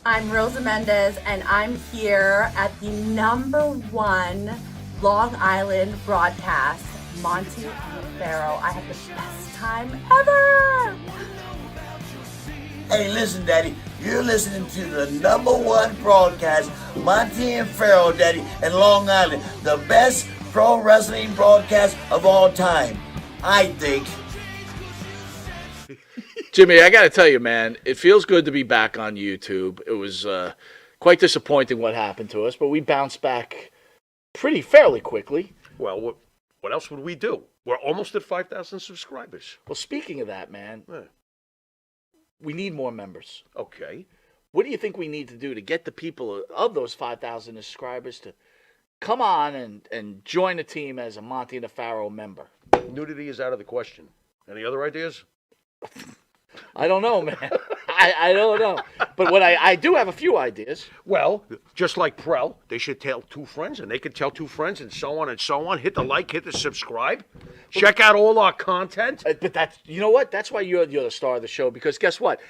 I'm Rosa Mendez, and I'm here at the #1 Long Island broadcast, Monty and Pharaoh. I had the best time ever! Hey, listen, Daddy, you're listening to the #1 broadcast, Monty and Pharaoh, Daddy, in Long Island. The best pro wrestling broadcast of all time, I think. Jimmy, I got to tell you, man, it feels good to be back on YouTube. It was quite disappointing what happened to us, but we bounced back fairly quickly. Well, what else would we do? We're almost at 5,000 subscribers. Well, speaking of that, man, we need more members. Okay. What do you think we need to do to get the people of those 5,000 subscribers to come on and join the team as a Monty and the Pharaoh member? Nudity is out of the question. Any other ideas? I don't know, man. I don't know. But what I do have a few ideas. Well, just like Prel, they should tell 2 friends, and they could tell 2 friends, and so on and so on. Hit the like, hit the subscribe. Check out all our content. But that's, you know what? That's why you're the star of the show, because guess what?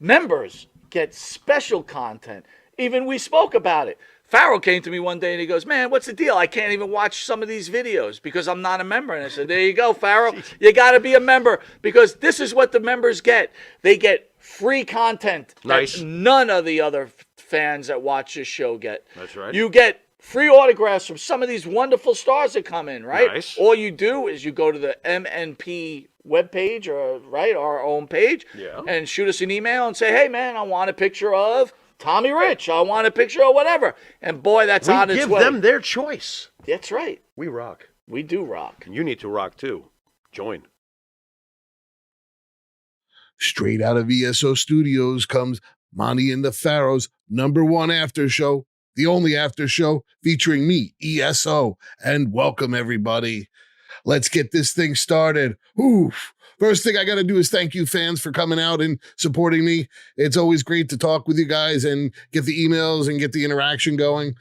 Members get special content. Even we spoke about it. Pharaoh came to me one day and he goes, man, what's the deal? I can't even watch some of these videos because I'm not a member. And I said, there you go, Pharaoh. You got to be a member because this is what the members get. They get free content Nice. that none of the other fans that watch this show get. That's right. You get free autographs from some of these wonderful stars that come in, right? Nice. All you do is you go to the MNP webpage, or right, our own page, and shoot us an email and say, hey, man, I want a picture of Tommy Rich. I want a picture of whatever. And boy, that's on its way. We give them their choice. That's right. We rock. We do rock. And you need to rock too. Join. Straight out of ESO Studios comes Monty and the Pharaoh's #1 after show, the only after show featuring me, ESO, and welcome everybody. Let's get this thing started. Oof. First thing I got to do is thank you fans for coming out and supporting me. It's always great to talk with you guys and get the emails and get the interaction going.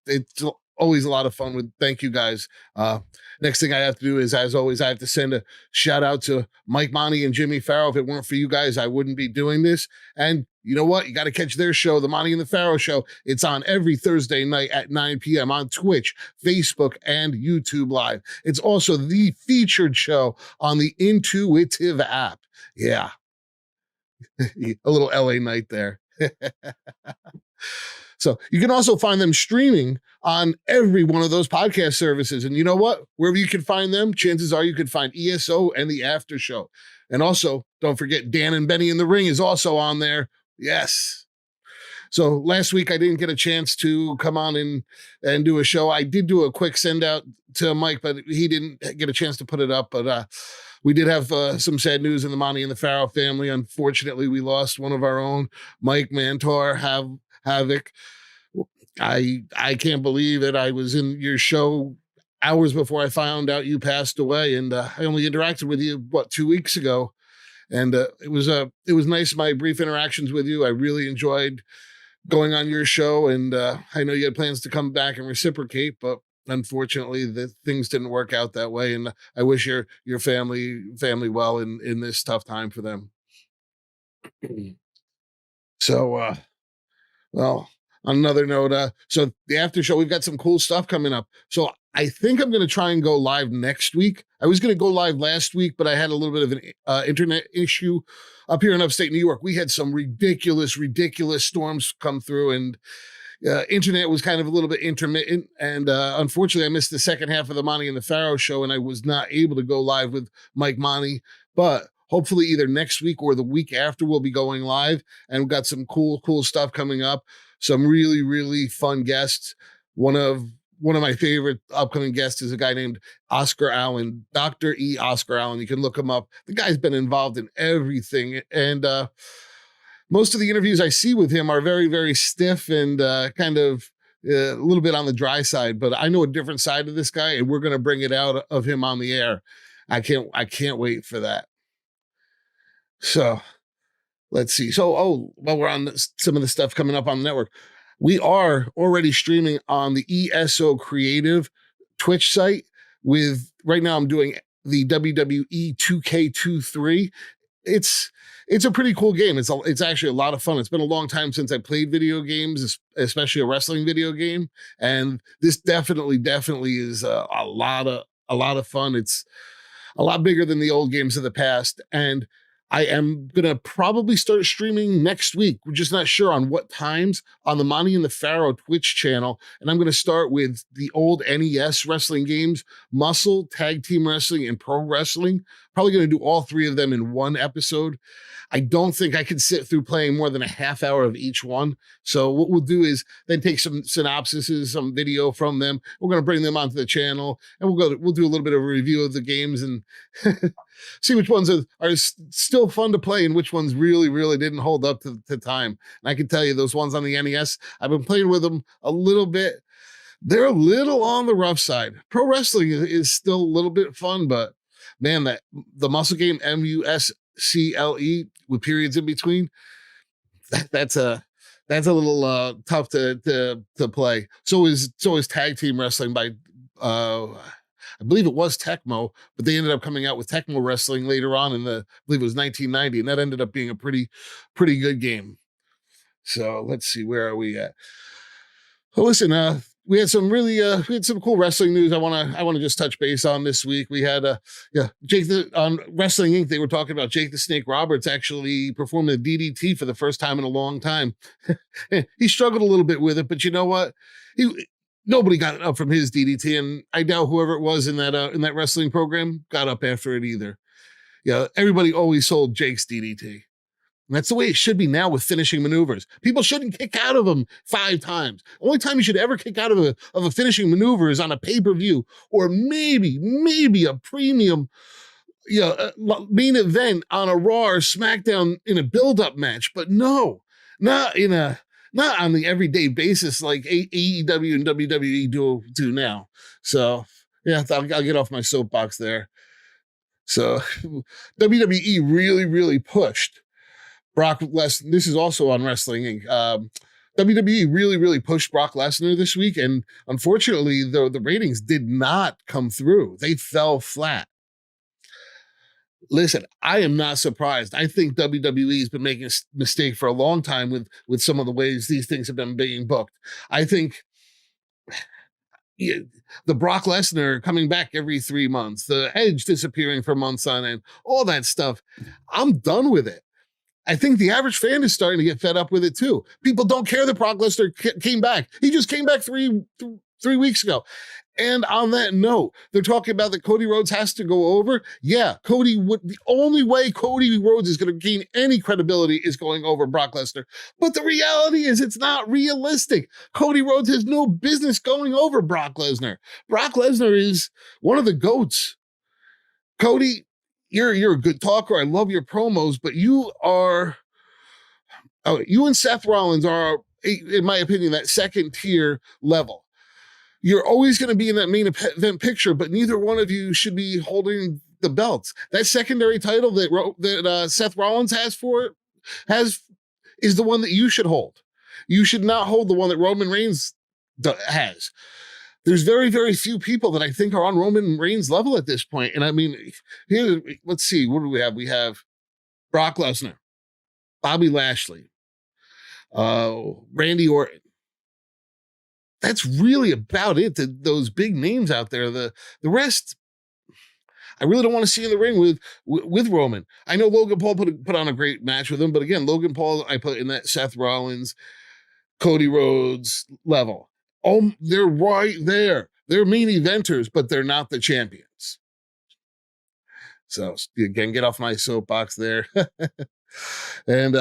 It's always a lot of fun. Thank you guys. Next thing I have to do is, as always, I have to send a shout out to Mike, Monty, and Jimmy Pharaoh. If it weren't for you guys, I wouldn't be doing this. And you know what? You got to catch their show, the Monty and the Pharaoh Show. It's on every Thursday night at 9 p.m. on Twitch, Facebook, and YouTube Live. It's also the featured show on the Intuitive app. Yeah. A little LA night there. So you can also find them streaming on every one of those podcast services. And you know what? Wherever you can find them, chances are you can find ESO and the After Show. And also, don't forget, Dan and Benny in the Ring is also on there. Yes. So last week I didn't get a chance to come on and do a show. I did do a quick send out to Mike, but he didn't get a chance to put it up. But we did have some sad news in the Monty and the Pharaoh family. Unfortunately, we lost one of our own, Mike Mantor, Havoc. I can't believe it. I was in your show hours before I found out you passed away, and I only interacted with you 2 weeks ago, and it was nice, my brief interactions with you. I really enjoyed going on your show, and I know you had plans to come back and reciprocate, but unfortunately the things didn't work out that way, and I wish your family well in this tough time for them. So well, on another note, so the after show, we've got some cool stuff coming up. So I think I'm going to try and go live next week. I was going to go live last week, but I had a little bit of an internet issue up here in upstate New York. We had some ridiculous storms come through, and internet was kind of a little bit intermittent. And unfortunately, I missed the second half of the Monty and the Pharaoh show, and I was not able to go live with Mike Monty. But hopefully either next week or the week after we'll be going live, and we've got some cool stuff coming up. Some really, really fun guests. One of my favorite upcoming guests is a guy named Oscar Allen, Dr. E. Oscar Allen. You can look him up. The guy's been involved in everything. And most of the interviews I see with him are very, very stiff and kind of a little bit on the dry side. But I know a different side of this guy, and we're going to bring it out of him on the air. I can't wait for that. So let's see. So, while we're on some of the stuff coming up on the network, we are already streaming on the ESO Creative Twitch site with, right now I'm doing the WWE 2K23. it's a pretty cool game. It's actually a lot of fun. It's been a long time since I played video games, especially a wrestling video game, and this definitely is a lot of fun. It's a lot bigger than the old games of the past, and I am gonna probably start streaming next week. We're just not sure on what times on the Monty and the Pharaoh Twitch channel, and I'm gonna start with the old NES wrestling games: Muscle, Tag Team Wrestling, and Pro Wrestling. Probably gonna do all three of them in one episode. I don't think I could sit through playing more than a half hour of each one. So what we'll do is then take some synopsises, some video from them. We're going to bring them onto the channel, and we'll do a little bit of a review of the games and see which ones are still fun to play and which ones really didn't hold up to time. And I can tell you those ones on the NES, I've been playing with them a little bit. They're a little on the rough side. Pro wrestling is still a little bit fun, but man, the muscle game MUSCLE with periods in between, that's a little tough to play. So is Tag Team Wrestling by I believe it was Tecmo, but they ended up coming out with Tecmo Wrestling later on I believe it was 1990, and that ended up being a pretty good game. So let's see, where are we at? Well, listen, we had some cool wrestling news I want to just touch base on this week. We had Jake on Wrestling Inc. They were talking about Jake the Snake Roberts actually performing the DDT for the first time in a long time. He struggled a little bit with it, but you know what? Nobody got up from his DDT, and I doubt whoever it was in that wrestling program got up after it either. Yeah, everybody always sold Jake's DDT. And that's the way it should be now with finishing maneuvers. People shouldn't kick out of them 5 times. Only time you should ever kick out of a finishing maneuver is on a pay-per-view or maybe a premium main event on a Raw or SmackDown in a build-up match. But no, not on the everyday basis like AEW and WWE do now. So yeah, I'll get off my soapbox there. So WWE really pushed Brock Lesnar. This is also on Wrestling Inc. WWE really pushed Brock Lesnar this week, and unfortunately, the ratings did not come through. They fell flat. Listen, I am not surprised. I think WWE has been making a mistake for a long time with some of the ways these things have been being booked. I think the Brock Lesnar coming back every 3 months, the Edge disappearing for months on end, all that stuff, I'm done with it. I think the average fan is starting to get fed up with it too. People don't care that Brock Lesnar came back. He just came back three weeks ago. And on that note, they're talking about that Cody Rhodes has to go over. Yeah, the only way Cody Rhodes is going to gain any credibility is going over Brock Lesnar. But the reality is it's not realistic. Cody Rhodes has no business going over Brock Lesnar. Brock Lesnar is one of the GOATs. Cody, you're a good talker. I love your promos, but you and Seth Rollins are, in my opinion, that second tier level. You're always going to be in that main event picture, but neither one of you should be holding the belts. That secondary title that Seth Rollins has is the one that you should hold. You should not hold the one that Roman Reigns has. There's very few people that I think are on Roman Reigns' level at this point. And I mean, here, let's see, what do we have? We have Brock Lesnar, Bobby Lashley, Randy Orton. That's really about it. Those big names out there. The rest, I really don't want to see in the ring with Roman. I know Logan Paul put on a great match with him, but again, Logan Paul I put in that Seth Rollins, Cody Rhodes level. Oh, they're right there. They're main eventers, but they're not the champions. So again, get off my soapbox there. And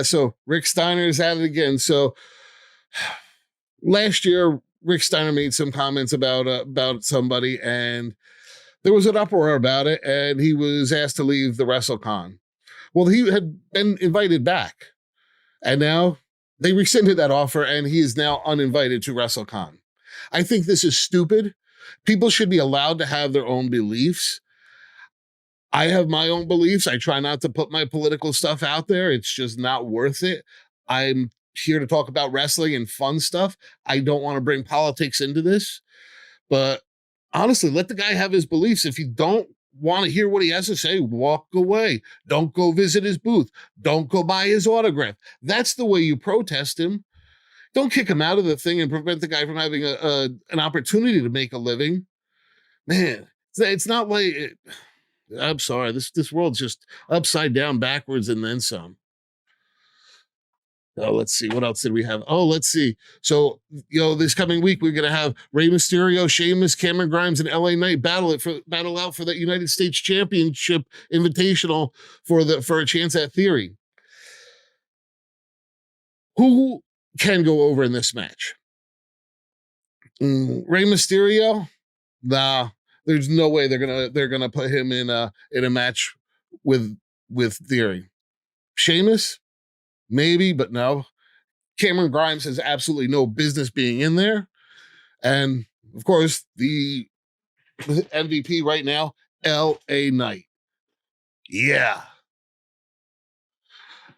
so Rick Steiner is at it again. So last year, Rick Steiner made some comments about somebody, and there was an uproar about it, and he was asked to leave the WrestleCon. Well, he had been invited back, and now they rescinded that offer, and he is now uninvited to WrestleCon. I think this is stupid. People should be allowed to have their own beliefs. I have my own beliefs. I try not to put my political stuff out there. It's just not worth it. I'm here to talk about wrestling and fun stuff. I don't want to bring politics into this. But honestly, let the guy have his beliefs. If you don't want to hear what he has to say, walk away. Don't go visit his booth. Don't go buy his autograph. That's the way you protest him. Don't kick him out of the thing and prevent the guy from having an opportunity to make a living. Man, it's not like I'm sorry. This world's just upside down, backwards, and then some. Oh, let's see. What else did we have? Oh, let's see. So, this coming week, we're going to have Rey Mysterio, Sheamus, Cameron Grimes, and LA Knight battle out for that United States Championship Invitational for a chance at Theory. Who can go over in this match? Rey Mysterio? Nah, there's no way they're gonna put him in a match with Theory. Sheamus? Maybe, but no. Cameron Grimes has absolutely no business being in there. And, of course, the MVP right now, LA Knight. Yeah.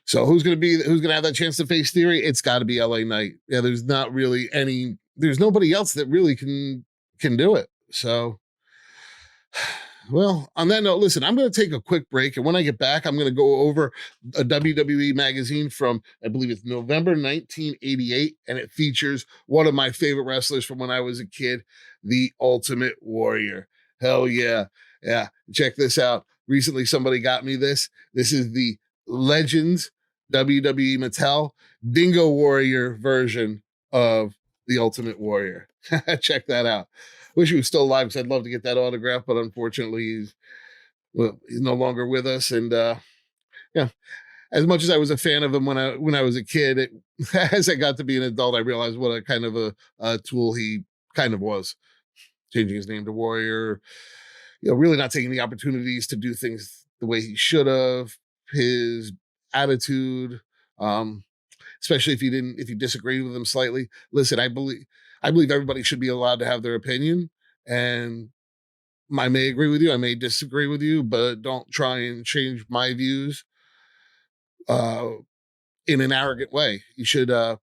So who's going to have that chance to face Theory? It's got to be LA Knight. Yeah, there's nobody else that really can do it. So, well, on that note, listen, I'm going to take a quick break. And when I get back, I'm going to go over a WWE magazine from, I believe it's November 1988. And it features one of my favorite wrestlers from when I was a kid, the Ultimate Warrior. Hell yeah. Yeah. Check this out. Recently, somebody got me this. This is the Legends WWE Mattel Dingo Warrior version of the Ultimate Warrior. Check that out. Wish he was still alive because I'd love to get that autograph, but unfortunately he's no longer with us. And yeah, as much as I was a fan of him when I was a kid, as I got to be an adult, I realized what a kind of a tool he kind of was. Changing his name to Warrior, really not taking the opportunities to do things the way he should have. His attitude, especially if you disagree with him slightly. Listen, I believe everybody should be allowed to have their opinion, and I may agree with you, I may disagree with you, but don't try and change my views in an arrogant way. You should. I'll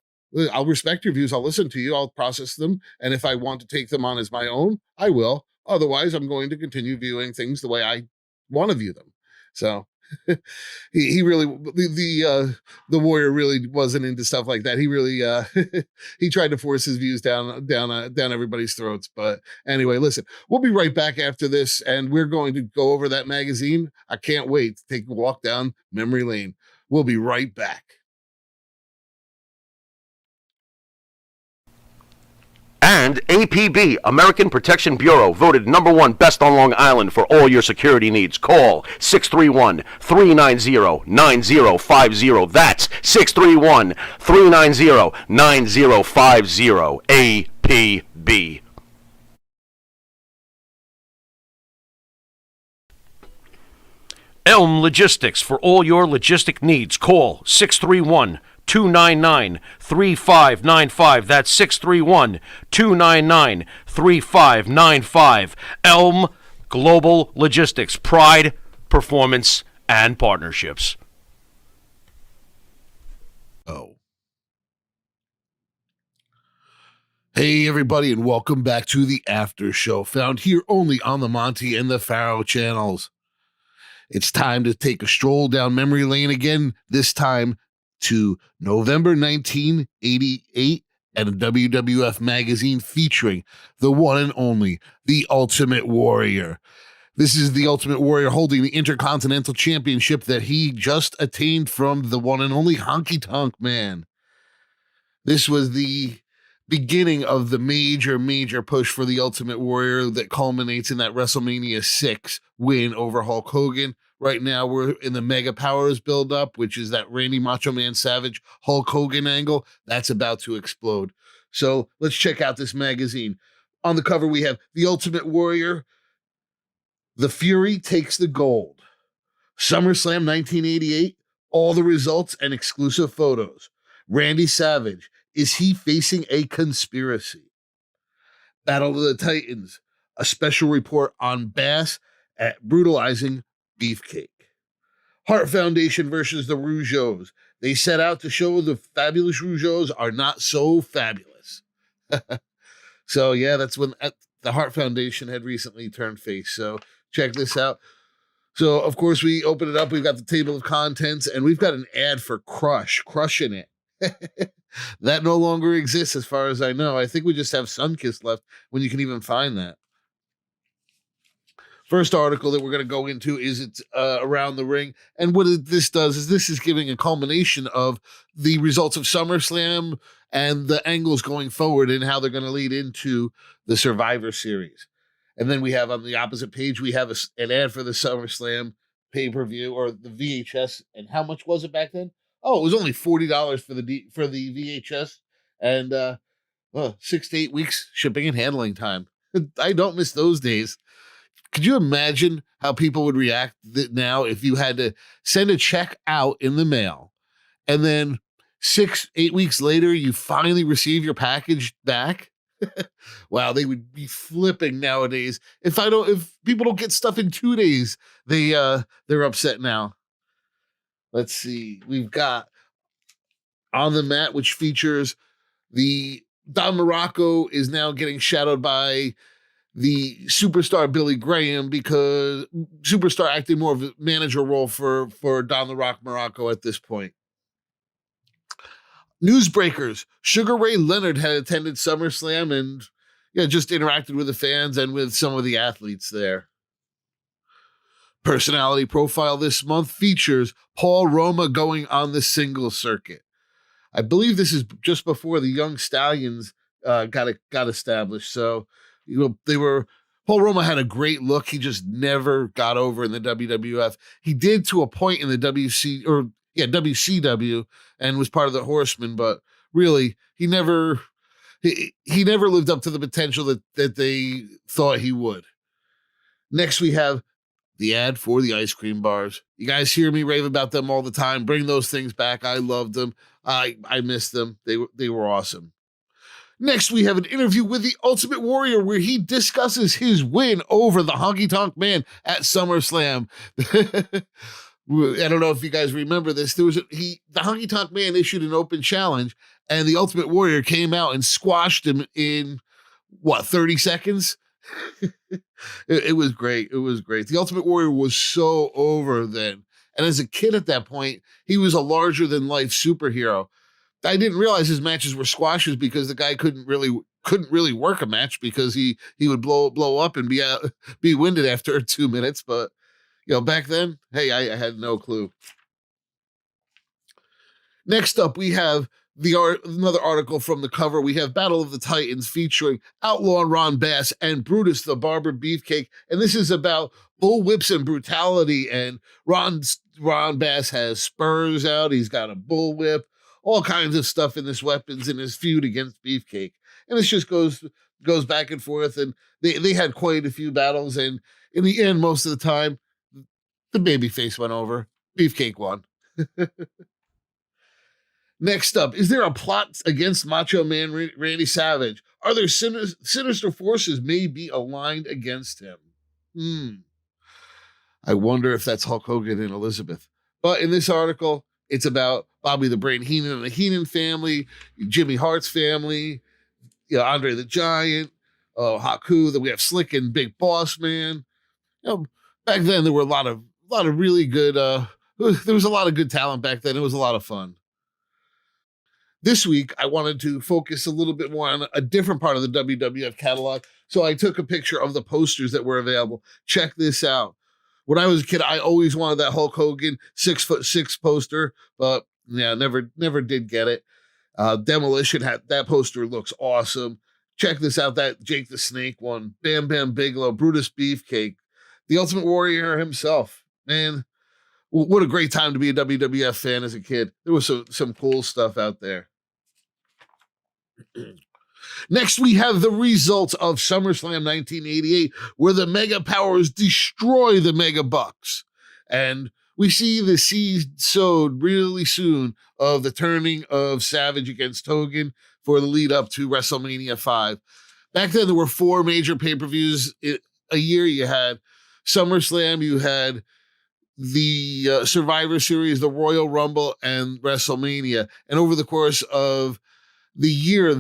respect your views. I'll listen to you. I'll process them, and if I want to take them on as my own, I will. Otherwise, I'm going to continue viewing things the way I want to view them. So. he really the Warrior really wasn't into stuff like that. He really he tried to force his views down everybody's throats. But anyway, listen, we'll be right back after this, and we're going to go over that magazine. I can't wait to take a walk down memory lane. We'll be right back. And APB, American Protection Bureau, voted #1 best on Long Island for all your security needs. Call 631-390-9050. That's 631-390-9050. APB. Elm Logistics, for all your logistic needs. Call 631-299-3595. That's 631-299-3595. Elm Global Logistics. Pride, performance, and partnerships. Oh. Hey, everybody, and welcome back to the After Show, found here only on the Monty and the Pharaoh channels. It's time to take a stroll down memory lane again, this time to November 1988 and a WWF magazine featuring the one and only, the Ultimate Warrior. This is the Ultimate Warrior holding the Intercontinental Championship that he just attained from the one and only Honky Tonk Man. This was the beginning of the major push for the Ultimate Warrior that culminates in that WrestleMania 6 win over Hulk Hogan. Right now, we're in the Mega Powers build-up, which is that Randy Macho Man Savage Hulk Hogan angle. That's about to explode. So let's check out this magazine. On the cover, we have the Ultimate Warrior. The Fury takes the gold. SummerSlam 1988, all the results and exclusive photos. Randy Savage, is he facing a conspiracy? Battle of the Titans, a special report on Bass at brutalizing Beefcake. Hart Foundation versus the Rougeaus. They set out to show the fabulous Rougeaus are not so fabulous. So yeah, that's when the Hart Foundation had recently turned face. So Check this out. So, of course, we open it up. We've got the table of contents, and we've got an ad for Crushing It. That no longer exists as far as I know. I think we just have Sunkiss left when you can even find that. First article that we're going to go into is it's around the ring. And what this does is this is giving a culmination of the results of SummerSlam and the angles going forward and how they're going to lead into the Survivor Series. And then we have on the opposite page, we have an ad for the SummerSlam pay-per-view or the VHS. And how much was it back then? Oh, it was only $40 for the VHS and 6 to 8 weeks shipping and handling time. I don't miss those days. Could you imagine how people would react now if you had to send a check out in the mail and then 6, 8 weeks later, you finally receive your package back? Wow, they would be flipping nowadays. If people don't get stuff in 2 days, they're upset now. Let's see. We've got On the Mat, which features the Don Morocco is now getting shadowed by the superstar Billy Graham because superstar acting more of a manager role for Don the Rock Morocco at this point. Newsbreakers. Sugar Ray Leonard had attended SummerSlam and just interacted with the fans and with some of the athletes there. Personality profile this month features Paul Roma going on the singles circuit. I believe this is just before the Young Stallions got established. So Paul Roma had a great look. He just never got over in the WWF. He did to a point in the WCW and was part of the Horsemen, but really he never lived up to the potential that they thought he would. Next we have the ad for the ice cream bars. You guys hear me rave about them all the time. Bring those things back. I loved them. I missed them. They were awesome. Next, we have an interview with the Ultimate Warrior where he discusses his win over the Honky Tonk Man at SummerSlam. I don't know if you guys remember this. The Honky Tonk Man issued an open challenge, and the Ultimate Warrior came out and squashed him in 30 seconds. It was great. It was great. The Ultimate Warrior was so over then, and as a kid at that point, he was a larger than life superhero. I didn't realize his matches were squashes because the guy couldn't really work a match because he would blow up and be winded after 2 minutes. But back then, hey, I had no clue. Next up, we have another article from the cover. We have Battle of the Titans featuring Outlaw Ron Bass and Brutus the Barber Beefcake, and this is about bull whips and brutality. And Ron Bass has spurs out. He's got a bull whip. All kinds of stuff in this weapons in his feud against Beefcake. And this just goes back and forth. And they had quite a few battles. And in the end, most of the time, the babyface went over. Beefcake won. Next up, is there a plot against Macho Man Randy Savage? Are there sinister forces may be aligned against him? I wonder if that's Hulk Hogan and Elizabeth. But in this article, it's about Bobby the Brain Heenan and the Heenan family, Jimmy Hart's family, Andre the Giant, Haku. Then we have Slick and Big Boss Man. Back then there were a lot of really good. There was a lot of good talent back then. It was a lot of fun. This week I wanted to focus a little bit more on a different part of the WWF catalog. So I took a picture of the posters that were available. Check this out. When I was a kid, I always wanted that Hulk Hogan 6'6" poster, but never did get it. Demolition had that poster, looks awesome. Check this out, that Jake the Snake one, Bam Bam Bigelow, Brutus Beefcake, the Ultimate Warrior himself. Man, what a great time to be a WWF fan as a kid. There was some cool stuff out there. Next, we have the results of SummerSlam 1988, where the Mega Powers destroy the Mega Bucks. And we see the seed sowed really soon of the turning of Savage against Hogan for the lead up to WrestleMania 5. Back then, there were 4 major pay-per-views a year. You had SummerSlam, you had the Survivor Series, the Royal Rumble, and WrestleMania. And over the course of the year,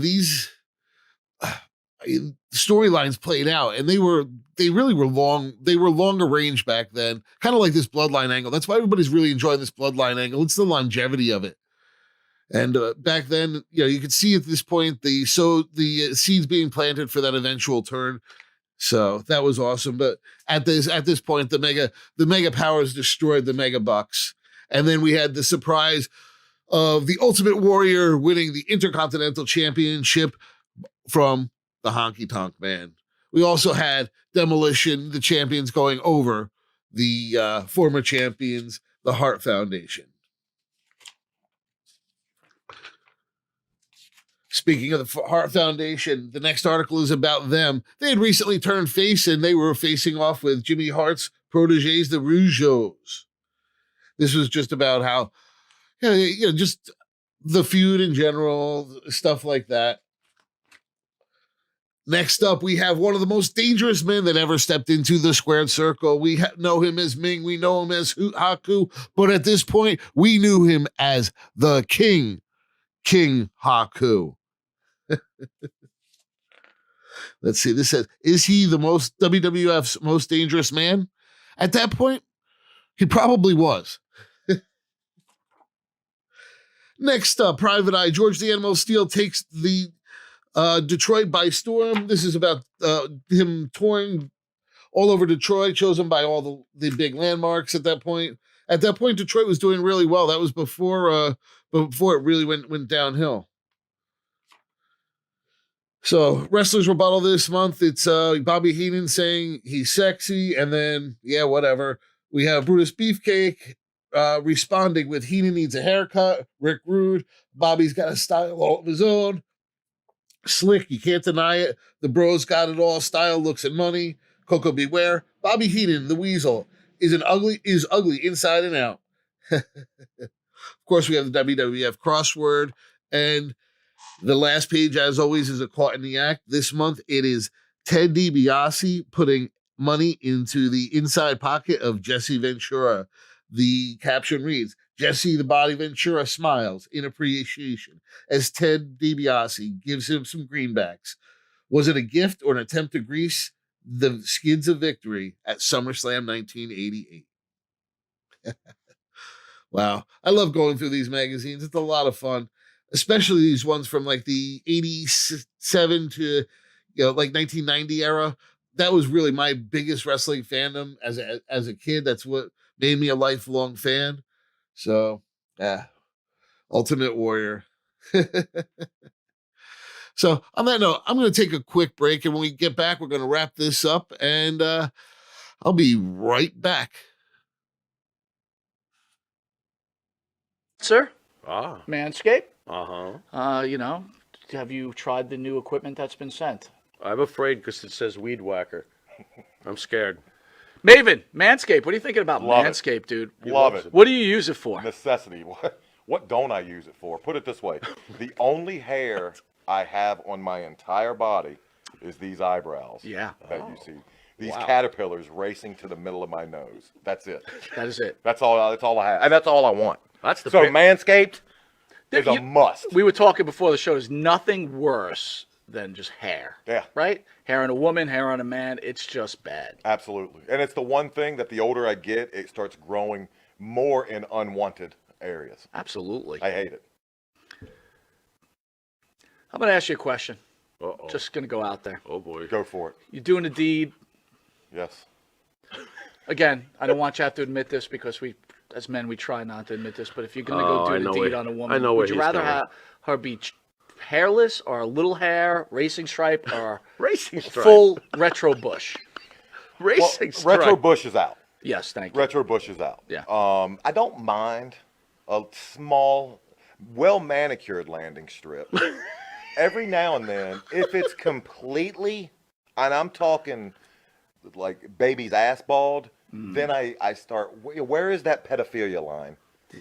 storylines played out, and they really were long. They were longer range back then, kind of like this Bloodline angle. That's why everybody's really enjoying this Bloodline angle. It's the longevity of it. And back then, you could see at this point the seeds being planted for that eventual turn. So that was awesome. But at this point, the Mega Powers destroyed the Mega Bucks, and then we had the surprise of the Ultimate Warrior winning the Intercontinental Championship from the Honky Tonk Man. We also had Demolition, the champions, going over the former champions, the Hart Foundation. Speaking of the Hart Foundation, the next article is about them. They had recently turned face, and they were facing off with Jimmy Hart's proteges, the Rougeaus. This was just about how, just the feud in general, stuff like that. Next up, we have one of the most dangerous men that ever stepped into the squared circle. We know him as Ming. We know him as Haku. But at this point, we knew him as the King Haku. Let's see. This says, is he the WWF's most dangerous man? At that point, he probably was. Next up, Private Eye. George the Animal Steel takes the Detroit by storm. This is about him touring all over Detroit, chosen by all the big landmarks at that point. At that point, Detroit was doing really well. That was before it really went downhill. So, Wrestler's Rebuttal this month, it's Bobby Heenan saying he's sexy, and then, whatever. We have Brutus Beefcake responding with Heenan needs a haircut, Rick Rude, Bobby's got a style all of his own, Slick, you can't deny it, the Bros got it all, style, looks, and money, Coco Beware, Bobby Heenan, the Weasel, is ugly inside and out. Of course, we have the WWF crossword, and the last page, as always, is a caught in the act. This month, it is Ted DiBiase putting money into the inside pocket of Jesse Ventura. The caption reads, Jesse the Body Ventura smiles in appreciation as Ted DiBiase gives him some greenbacks. Was it a gift or an attempt to grease the skids of victory at SummerSlam 1988? Wow. I love going through these magazines. It's a lot of fun. Especially these ones from like the 87 to like 1990 era. That was really my biggest wrestling fandom as a kid. That's what made me a lifelong fan. So, Ultimate Warrior. So, on that note, I'm going to take a quick break, and when we get back, we're going to wrap this up, and I'll be right back. Sir? Ah. Manscaped? Uh-huh. Have you tried the new equipment that's been sent? I'm afraid because it says Weed Whacker. I'm scared. Maven, Manscaped, what are you thinking about Love it. Manscaped, dude? Love it. What do you use it for? Necessity. What don't I use it for? Put it this way. The only hair I have on my entire body is these eyebrows. Yeah. That you see. These caterpillars racing to the middle of my nose. That's it. That is it. That's all I have. And that's all I want. That's the So Manscaped is a You- must. We were talking before the show. There's nothing worse than just hair. Yeah. Right? Hair on a woman, hair on a man. It's just bad. Absolutely. And it's the one thing that the older I get, it starts growing more in unwanted areas. Absolutely. I hate it. I'm going to ask you a question. Uh-oh. Just going to go out there. Oh, boy. Go for it. You're doing a deed. Yes. Again, I don't want you to have to admit this because we, as men, we try not to admit this. But if you're going to Oh, go I do know the deed where- on a I woman, know where would you he's rather going. have her be hairless or a little hair, racing stripe, or Racing stripe. full retro bush? Racing Well, stripe. Retro Bush is out. Yes, thank you. Retro Bush is out. Yeah. I don't mind a small, well manicured landing strip. Every now and then, if it's completely, and I'm talking like baby's ass bald, then I start. Where is that pedophilia line?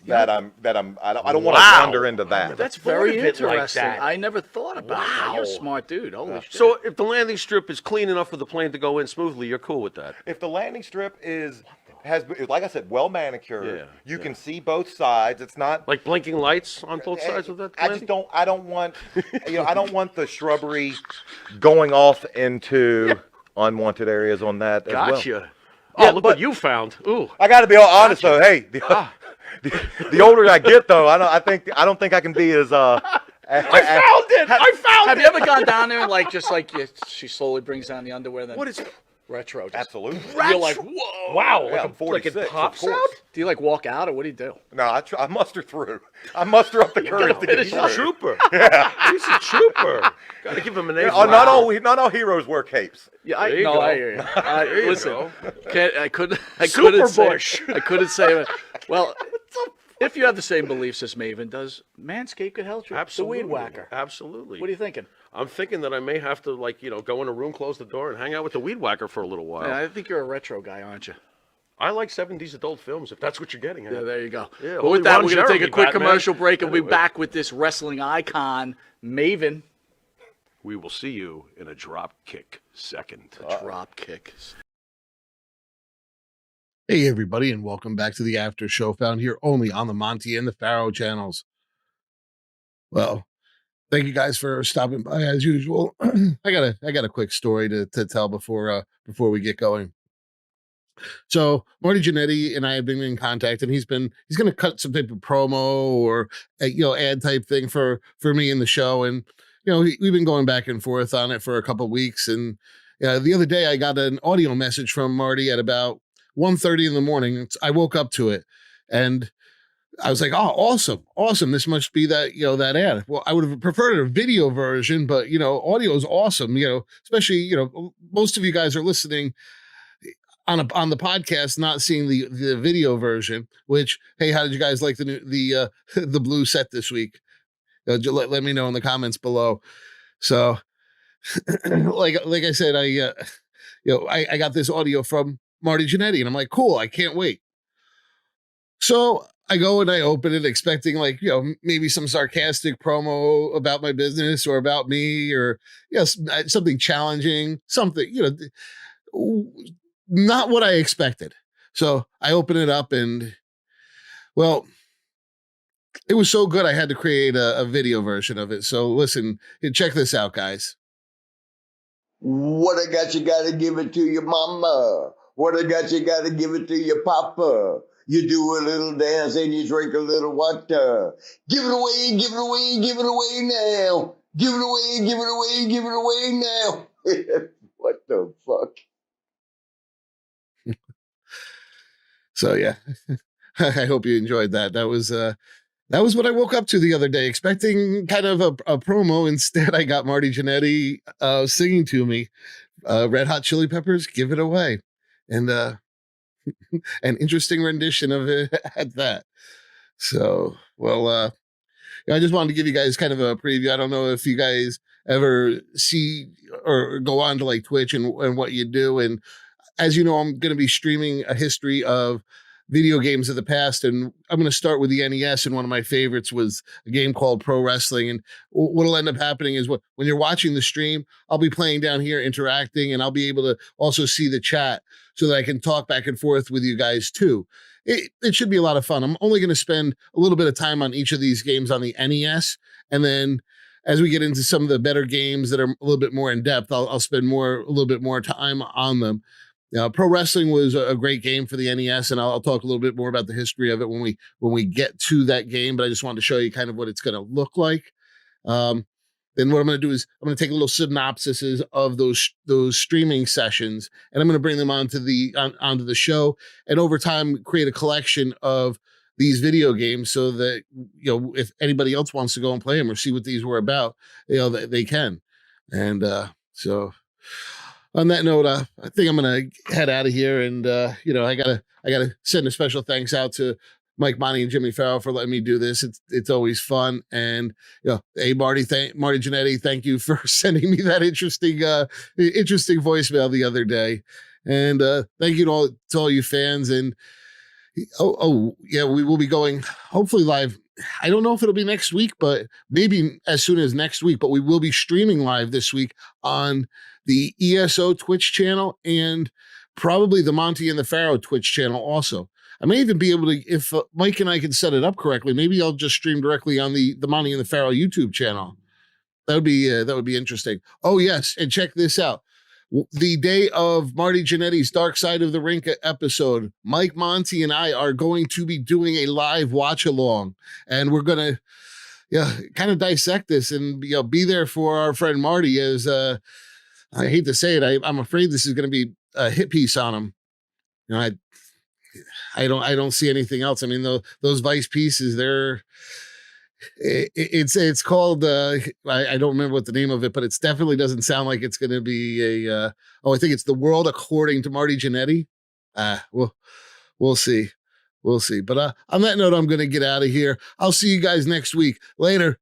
I don't want to Wow. wander into that. That's thought very of it like interesting. that. I never thought about that. You're a Wow. smart dude. Holy shit. So if the landing strip is clean enough for the plane to go in smoothly, you're cool with that? If the landing strip is has, like I said, well manicured. Yeah, You can see both sides. It's not Like blinking lights on both sides of that. I just don't. I don't want. I don't want the shrubbery going off into unwanted areas on that as well. Gotcha. Oh, Yeah, look but- what you found. Ooh. I got to be all honest though. Hey, the older I get though, I don't think I can be as I found it. I found Have it. you ever gone down there and she slowly brings down the underwear? Then What is retro? Just, Absolutely. You're like, whoa! Wow. Yeah, I'm like 46, it of pops course. out? Do you like walk out or what do you do? No, I muster through. I muster up the courage to get He's through. a trooper. He's a trooper. Got to give him an A. Oh, not all heroes wear capes. Yeah, There you go. I hear you. There you Listen, go. I couldn't Super say. Bush. I couldn't say. Well, if you have the same beliefs as Maven, does Manscaped could help you? Absolutely. The weed whacker. Absolutely. What are you thinking? I'm thinking that I may have to, go in a room, close the door, and hang out with the weed whacker for a little while. Yeah, I think you're a retro guy, aren't you? I like 70s adult films, if that's what you're getting at. Yeah, there you go. Yeah, but holy with that, Ron we're going to take a Jeremy, quick Batman. commercial break, and we'll be Anyway. back with this wrestling icon, Maven. We will see you in a drop kick second. Drop kick. Hey, everybody, and welcome back to the after show found here only on the Monty and the Pharaoh channels. Well, thank you guys for stopping by as usual. I got a quick story to tell before we get going. So Marty Jannetty and I have been in contact, and he's going to cut some type of promo or ad type thing for me in the show, and we've been going back and forth on it for a couple of weeks. And the other day I got an audio message from Marty at about 1:30 in the morning. I woke up to it, and I was like, "Oh, awesome! This must be that that ad." Well, I would have preferred a video version, but audio is awesome. Especially most of you guys are listening on the podcast, not seeing the video version. Which, hey, how did you guys like the blue set this week? Let me know in the comments below. So, like I said, I got this audio from Marty Jannetty, and I'm like, cool, I can't wait. So I go and I open it expecting maybe some sarcastic promo about my business or about me, or something challenging, something, not what I expected. So I open it up, and well, it was so good I had to create a video version of it. So listen, check this out, guys. What I got, you gotta give it to your mama. What I got, you gotta give it to your papa. You do a little dance and you drink a little water. Give it away, give it away, give it away now. Give it away, give it away, give it away now. What the fuck? So yeah, I hope you enjoyed that. That was what I woke up to the other day, expecting kind of a promo. Instead, I got Marty Jannetty singing to me, Red Hot Chili Peppers, Give It Away. And an interesting rendition of it at that. So, well, I just wanted to give you guys kind of a preview. I don't know if you guys ever see or go on to Twitch and what you do. And as you know, I'm going to be streaming a history of video games of the past, and I'm going to start with the NES. And one of my favorites was a game called Pro Wrestling. And what'll end up happening is when you're watching the stream, I'll be playing down here, interacting, and I'll be able to also see the chat so that I can talk back and forth with you guys too. It should be a lot of fun. I'm only going to spend a little bit of time on each of these games on the NES, and then as we get into some of the better games that are a little bit more in depth, I'll spend a little bit more time on them. Pro Wrestling was a great game for the NES, and I'll talk a little bit more about the history of it when we get to that game. But I just wanted to show you kind of what it's going to look like. Then what I'm going to do is I'm going to take a little synopsis of those streaming sessions, and I'm going to bring them onto the show, and over time create a collection of these video games so that if anybody else wants to go and play them or see what these were about, they can. And so. On that note, I think I'm gonna head out of here, and I gotta send a special thanks out to Mike, Monty, and Jimmy Farrell for letting me do this. It's always fun, and hey Marty Jannetty, thank you for sending me that interesting voicemail the other day, and thank you to all you fans, and yeah, we will be going hopefully live. I don't know if it'll be next week, but maybe as soon as next week. But we will be streaming live this week on the ESO Twitch channel and probably the Monty and the Pharaoh Twitch channel also. I may even be able to, if Mike and I can set it up correctly, maybe I'll just stream directly on the Monty and the Pharaoh YouTube channel. That would be interesting. Oh yes, and check this out. The day of Marty Jannetty's Dark Side of the Rink episode, Mike, Monty, and I are going to be doing a live watch along, and we're gonna kind of dissect this and be there for our friend Marty. As I hate to say it, I'm afraid this is going to be a hit piece on him. I don't see anything else. I mean, those Vice pieces, it's called I don't remember what the name of it, but it definitely doesn't sound like it's going to be I think it's The World According to Marty Jannetty. We'll see. But on that note, I'm going to get out of here. I'll see you guys next week. Later.